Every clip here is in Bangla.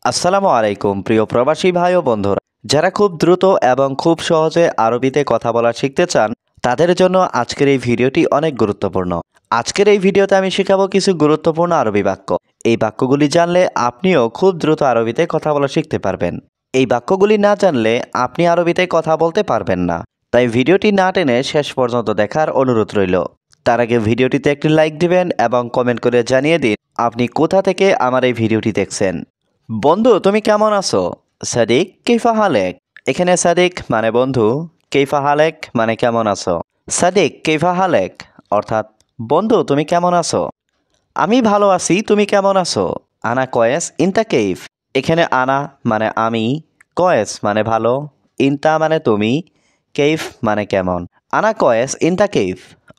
আসসালামু আলাইকুম প্রিয় প্রবাসী ভাই ও বন্ধুরা, যারা খুব দ্রুত এবং খুব সহজে আরবিতে কথা বলা শিখতে চান তাদের জন্য আজকের এই ভিডিওটি অনেক গুরুত্বপূর্ণ। আজকের এই ভিডিওতে আমি শেখাবো কিছু গুরুত্বপূর্ণ আরবি বাক্য। এই বাক্যগুলি জানলে আপনিও খুব দ্রুত আরবিতে কথা বলা শিখতে পারবেন। এই বাক্যগুলি না জানলে আপনি আরবিতে কথা বলতে পারবেন না। তাই ভিডিওটি না টেনে শেষ পর্যন্ত দেখার অনুরোধ রইল। তার আগে ভিডিওটিতে একটি লাইক দিবেন এবং কমেন্ট করে জানিয়ে দিন আপনি কোথা থেকে আমার এই ভিডিওটি দেখছেন। বন্ধু তুমি কেমন আছো? সাদিক কেইফা হালেক। এখানে সাদিক মানে বন্ধু, কেইফা হালেক মানে কেমন আছো। সাদিক কেইফা হালেক অর্থাৎ বন্ধু তুমি কেমন আছো? আমি ভালো আছি, তুমি কেমন আছো? আনা কয়েস ইনতা কেইফ। এখানে আনা মানে আমি, কয়েস মানে ভালো, ইনতা মানে তুমি, কেইফ মানে কেমন। আনা কয়েস ইনতা কেইফ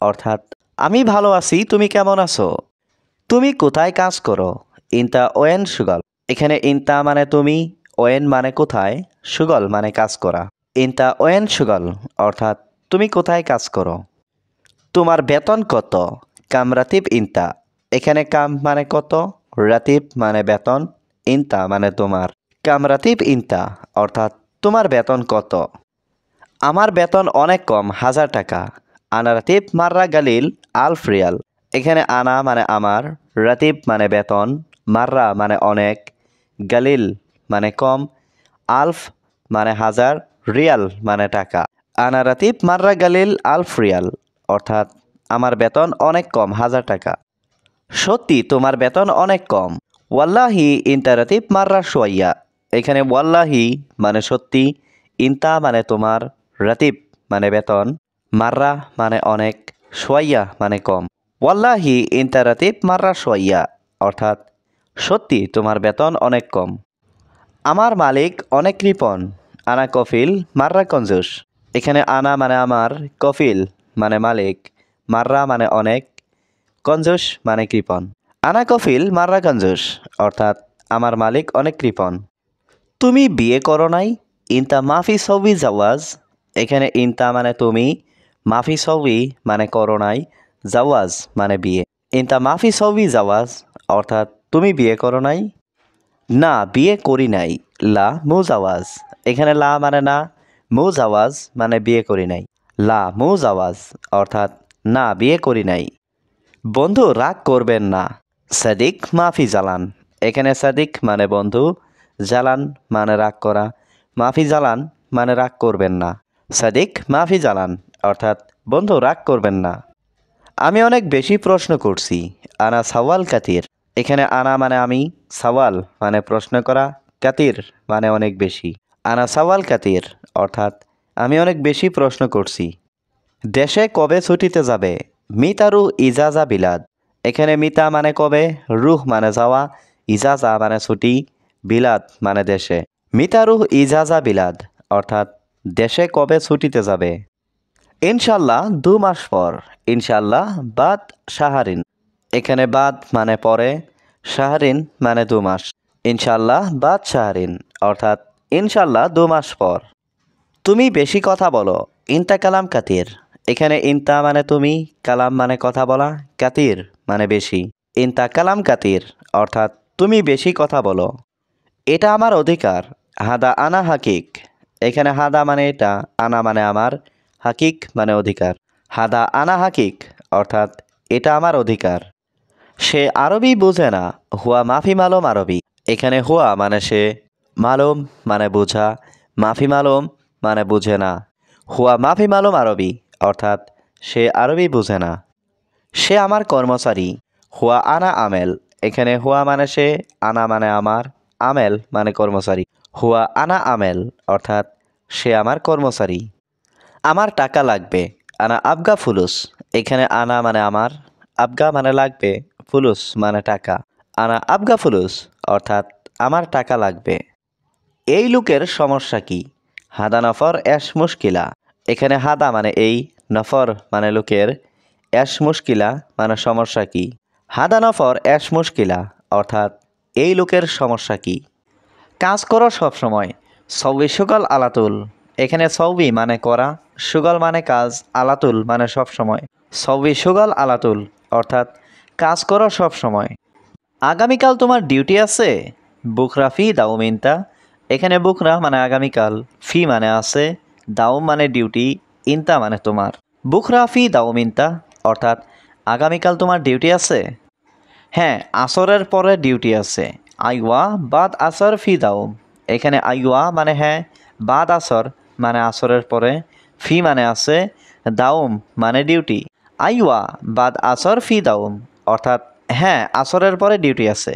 অর্থাৎ আমি ভালো আছি, তুমি কেমন আছো? তুমি কোথায় কাজ করো? ইনতা ওয়েন সুগল। এখানে ইনতা মানে তুমি, ওয়েন মানে কোথায়, সুগল মানে কাজ করা। ইনতা ওয়েন সুগল অর্থাৎ তুমি কোথায় কাজ করো? তোমার বেতন কত? কাম রাতিব ইনতা। এখানে কাম মানে কত, রাতিব মানে বেতন, ইনতা মানে তোমার। কাম রাতিব ইনতা অর্থাৎ তোমার বেতন কত? আমার বেতন অনেক কম, 1000 টাকা। আনা রাতিব মাররা গালিল আলফ রিয়াল। এখানে আনা মানে আমার, রাতিব মানে বেতন, মাররা মানে অনেক, গালিল মানে কম, আলফ মানে 1000, রিয়াল মানে টাকা। আনা রাতিব মাররা গালিল আলফ রিয়াল অর্থাৎ আমার বেতন অনেক কম, 1000 টাকা। সত্যি তোমার বেতন অনেক কম। ওয়াল্লাহি ইনতা রাতিব মাররা সোয়াইয়া। এখানে ওয়াল্লাহি মানে সত্যি, ইনতা মানে তোমার, রাতিব মানে বেতন, মাররা মানে অনেক, সোয়াইয়া মানে কম। ওয়াল্লাহি ইনতা রাতিব মাররা সোয়াইয়া অর্থাৎ সত্যি তোমার বেতন অনেক কম। আমার মালিক অনেক কৃপণ। আনা কফিল মাররা কঞ্জুস। এখানে আনা মানে আমার, কফিল মানে মালিক, মাররা মানে অনেক, কঞ্জুস মানে কৃপণ। আনা কফিল মাররা কঞ্জুস অর্থাৎ আমার মালিক অনেক কৃপণ। তুমি বিয়ে করো নাই? ইনতা মাফি সবি জাওয়াজ। এখানে ইনতা মানে তুমি, মাফি সবি মানে করো নাই, জাওয়াজ মানে বিয়ে। ইনতা মাফি সবি জাওয়াজ অর্থাৎ তুমি বিয়ে করো নাই? না বিয়ে করি নাই। লা মুজাওয়াজ। এখানে লা মানে না, মুজাওয়াজ মানে বিয়ে করি নাই। লা মুজাওয়াজ অর্থাৎ না বিয়ে করি নাই। বন্ধু রাগ করবেন না। সাদিক মাফি জালান। এখানে সাদিক মানে বন্ধু, জালান মানে রাগ করা, মাফি জালান মানে রাগ করবেন না। সাদিক মাফি জালান অর্থাৎ বন্ধু রাগ করবেন না। আমি অনেক বেশি প্রশ্ন করছি। আনা সাওয়াল কাতির। এখানে আনা মানে আমি, সাওয়াল মানে প্রশ্ন করা, কাতির মানে অনেক বেশি। আনা সাওয়াল কাতির অর্থাৎ আমি অনেক বেশি প্রশ্ন করছি। দেশে কবে ছুটিতে যাবে? মিতারু ইজাজা বিলাদ। এখানে মিতা মানে কবে, রুহ মানে যাওয়া, ইজাজা মানে ছুটি, বিলাদ মানে দেশে। মিতারুহ ইজাজা বিলাদ অর্থাৎ দেশে কবে ছুটিতে যাবে? ইনশাল্লাহ 2 মাস পর। ইনশাল্লাহ বাদ শাহারিন। এখানে বাদ মানে পরে, শাহরিন মানে 2 মাস। ইনশাল্লাহ বাদ শাহরিন অর্থাৎ ইনশাল্লাহ 2 মাস পর। তুমি বেশি কথা বলো। ইনতা কালাম কাতির। এখানে ইনতা মানে তুমি, কালাম মানে কথা বলা, কাতির মানে বেশি। ইনতা কালাম কাতির অর্থাৎ তুমি বেশি কথা বলো। এটা আমার অধিকার। হাদা আনা হাকিক। এখানে হাদা মানে এটা, আনা মানে আমার, হাকিক মানে অধিকার। হাদা আনা হাকিক অর্থাৎ এটা আমার অধিকার। সে আরবি বোঝে না। হুয়া মাফি মালুম আরবি। এখানে হুয়া মানে সে, মালুম মানে বোঝা, মাফি মালুম মানে বুঝে না। হুয়া মাফি মালুম আরবি অর্থাৎ সে আরবি বুঝে না। সে আমার কর্মচারী। হুয়া আনা আমেল। এখানে হুয়া মানে সে, আনা মানে আমার, আমেল মানে কর্মচারী। হুয়া আনা আমেল অর্থাৎ সে আমার কর্মচারী। আমার টাকা লাগবে। আনা আবগা ফুলুস। এখানে আনা মানে আমার, আবগা মানে লাগবে, ফুলুস মানে টাকা। আনা আবগা ফুলুস অর্থাৎ আমার টাকা লাগবে। এই লোকের সমস্যা কি? হাদা নফর এশ মুশকিলা। এখানে হাদা মানে এই, নফর মানে লোকের, এশ মুশকিলা মানে সমস্যা কি। হাদা নফর এশ মুশকিলা অর্থাৎ এই লোকের সমস্যা কি। কাজ করো সবসময়। সৌবি সুগল আলাতুল। এখানে সৌবি মানে করা, সুগল মানে কাজ, আলাতুল মানে সবসময়। সৌবি সুগল আলাতুল অর্থাৎ কাজ করো সবসময়। আগামীকাল তোমার ডিউটি আছে? বুকরা ফি দাউম ইনতা। এখানে বুকরা মানে আগামীকাল, ফি মানে আছে, দাউম মানে ডিউটি, ইনতা মানে তোমার। বুকরা ফি দাউম ইনতা অর্থাৎ আগামীকাল তোমার ডিউটি আছে। হ্যাঁ, আসরের পরে ডিউটি আছে। আইওয়া বাদ আসর ফি দাউম। এখানে আইওয়া মানে হ্যাঁ, বাদ আসর মানে আসরের পরে, ফি মানে আছে, দাউম মানে ডিউটি। আইওয়া বাদ আসর ফি দাউম অর্থাৎ হ্যাঁ, আসরের পরে ডিউটি আছে।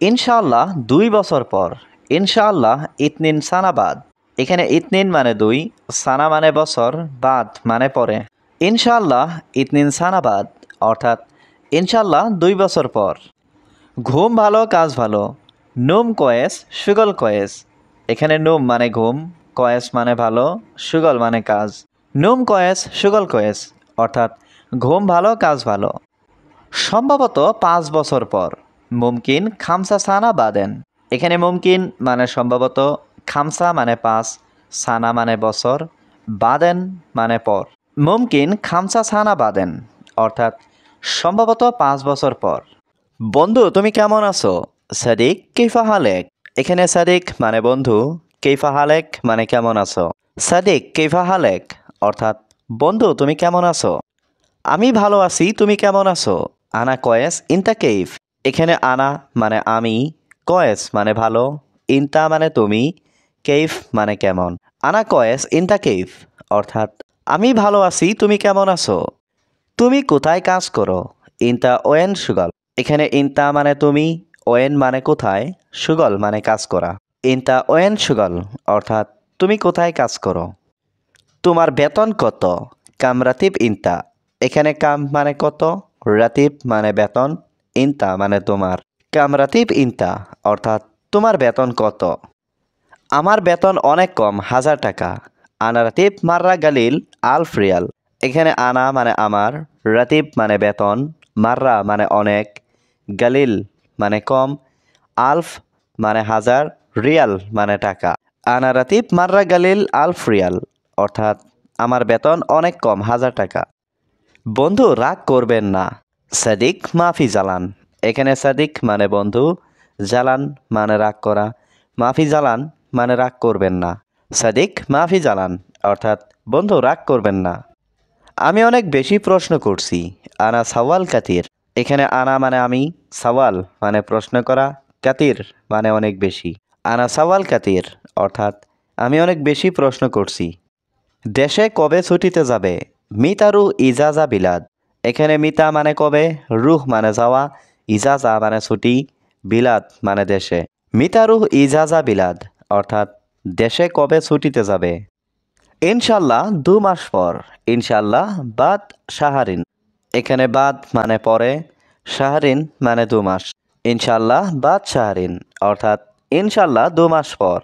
ইনশাআল্লাহ 2 বছর পর। ইনশাআল্লাহ ইতনিন সানাবাদ। এখানে ইতনিন মানে 2, সানা মানে বছর, বাদ মানে পরে। ইনশাআল্লাহ ইতনিন সানাবাদ অর্থাৎ ইনশাআল্লাহ 2 বছর পর। ঘুম ভালো কাজ ভালো। নুম কয়েস সুগল কয়েস। এখানে নুম মানে ঘুম, কয়েস মানে ভালো, সুগল মানে কাজ। নুম কয়েস সুগল কয়েস অর্থাৎ ঘুম ভালো কাজ ভালো। সম্ভবত 5 বছর পর। মুমকিন খামসা সানা বাদেন। এখানে মুমকিন মানে সম্ভবত, খামসা মানে 5, সানা মানে বছর, বাদেন মানে পর। মুমকিন খামসা সানা বাদেন অর্থাৎ সম্ভবত 5 বছর পর। বন্ধু তুমি কেমন আছো? সাদিক কেইফা হালেক। এখানে সাদিক মানে বন্ধু, কেইফা হালেক মানে কেমন আছো। সাদিক কেইফা হালেক অর্থাৎ বন্ধু তুমি কেমন আছো? আমি ভালো আছি, তুমি কেমন আছো? আনা কয়েস ইনতা কেইফ। এখানে আনা মানে আমি, কয়েস মানে ভালো, ইনতা মানে তুমি, কেইফ মানে কেমন। আনা কয়েস ইনতা কেইফ অর্থাৎ আমি ভালো আছি, তুমি কেমন আছো? তুমি কোথায় কাজ করো? ইনতা ওয়েন সুগল। এখানে ইনতা মানে তুমি, ওয়েন মানে কোথায়, সুগল মানে কাজ করা। ইনতা ওয়েন সুগল অর্থাৎ তুমি কোথায় কাজ করো? তোমার বেতন কত? কাম রাতিব ইনতা। এখানে কাম মানে কত, রাতিব মানে বেতন, ইনতা মানে তোমার। কাম রাতিব ইনতা অর্থাৎ তোমার বেতন কত? আমার বেতন অনেক কম, 1000 টাকা। আনা রাতিব মাররা গালিল আলফ রিয়াল। এখানে আনা মানে আমার, রাতিব মানে বেতন, মাররা মানে অনেক, গালিল মানে কম, আলফ মানে 1000, রিয়াল মানে টাকা। আনা রাতিব মাররা গালিল আলফ রিয়াল অর্থাৎ আমার বেতন অনেক কম, 1000 টাকা। বন্ধু রাগ করবেন না। সাদিক মাফি জালান। এখানে সাদিক মানে বন্ধু, জালান মানে রাগ করা, মাফি জালান মানে রাগ করবেন না। সাদিক মাফি জালান অর্থাৎ বন্ধু রাগ করবেন না। আমি অনেক বেশি প্রশ্ন করছি। আনা সওয়াল কাতির। এখানে আনা মানে আমি, সওয়াল মানে প্রশ্ন করা, কাতির মানে অনেক বেশি। আনা সওয়াল কাতির অর্থাৎ আমি অনেক বেশি প্রশ্ন করছি। দেশে কবে ছুটিতে যাবে? মিতারু ইজাজা বিলাদ। এখানে মিতা মানে কবে, রুহ মানে যাওয়া, ইজাজা মানে ছুটি, বিলাদ মানে দেশে। মিতারু ইজাজা বিলাদ অর্থাৎ দেশে কবে ছুটিতে যাবে? ইনশাল্লাহ 2 মাস পর। ইনশাল্লাহ বাদ শাহরিন। এখানে বাদ মানে পরে, শাহরিন মানে 2 মাস। ইনশাল্লাহ বাদ শাহরিন অর্থাৎ ইনশাল্লাহ 2 মাস পর।